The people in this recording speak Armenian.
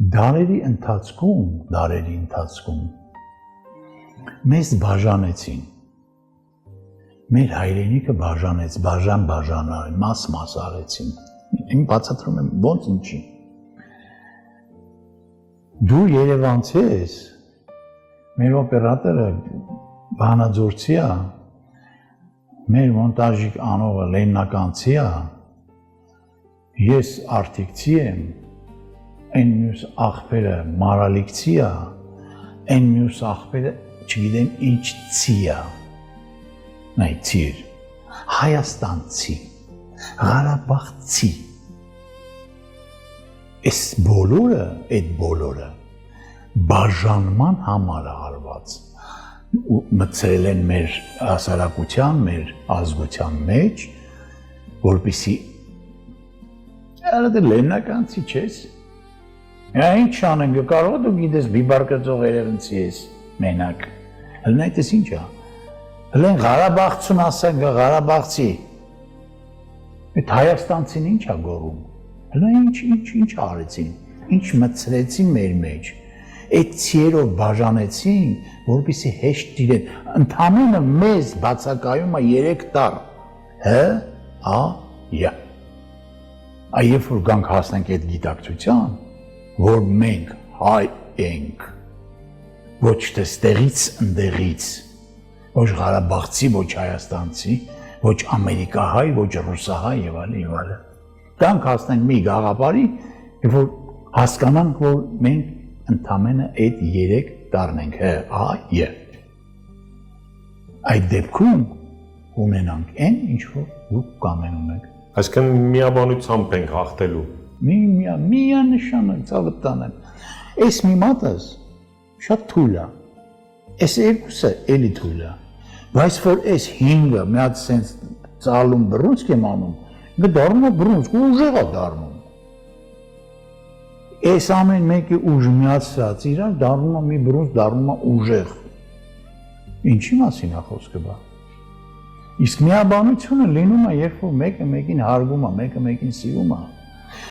Դարերի ընթացքում մեզ բաժանեցին, մեր հայրենիքը բաժանեց, բաժան-բաժանար, մաս-մաս արեցին, իմ բացատրում եմ ոնց ինչի, դու երևանցի ես, մեր օպերատորը վանաձորցի է, մեր մոնտաժիկ անողը լեննականցի է, ես արտիկցի եմ, այն մյուս աղբերը մարալիկցի է, այն մյուս աղբերը չգիտեմ ինչ ցի է, նայ ցիր, Հայաստանցի, Ղարաբաղցի, այս բոլորը բաժանման համար արված, մտցրել են մեր հասարակության, մեր ազգության մեջ, որպեսզի Այդը լեննականցի չես, ինչ անենք, կարող դու գիտես բիբար կրծող երևնցի ես, մենակ, հլն այդպես ինչ է, հլն Ղարաբաղցուն ասենք, Ղարաբաղցի, այդ Հայաստանցին ինչ է գորում, հլն ինչ արեցին, ինչ մտցրեցին մեր մեջ, այդ ցիերով բաժանեցին, որպեսզի հեշտ դիրեն, ընդամենը մեզ բացակայում է 3 տար, Երբ որ գանք հասնենք այդ գիտակցության, որ մենք հայ ենք, ոչ թե ստեղից ընդեղից, ոչ Ղարաբաղցի, ոչ Հայաստանցի, ոչ ամերիկահայ, ոչ ռուսահայ եւ այլն, գանք հասնենք մի գաղափարի, որ հասկանանք, որ մենք ընդամենը այդ 3 տարն ենք, այդ դեպքում ունենանք այն, ինչ որ դուք կամենում եք։ Այսինքն միաբանությամբ ենք հաղթելու։ Միանշանակ ցավտան եմ։ Այս մի մատս շատ թույլ է։ Այս երկուսը էլի թույլ է։ Բայց որ այս 5-ը մի հատ sense ծալում բռունցք եմ անում, ինքը դառնում է բռունցք ու ուժեղ է դառնում։ Այս ամեն մեկի ուժ միացած իրար դառնում է մի բռունց, դառնում է ուժեղ։ Ինչի մասին է խոսքը բա։ Իսկ միաբանությունը լինում է, երբ որ մեկը մեկին հարգում է, մեկը մեկին սիրում է։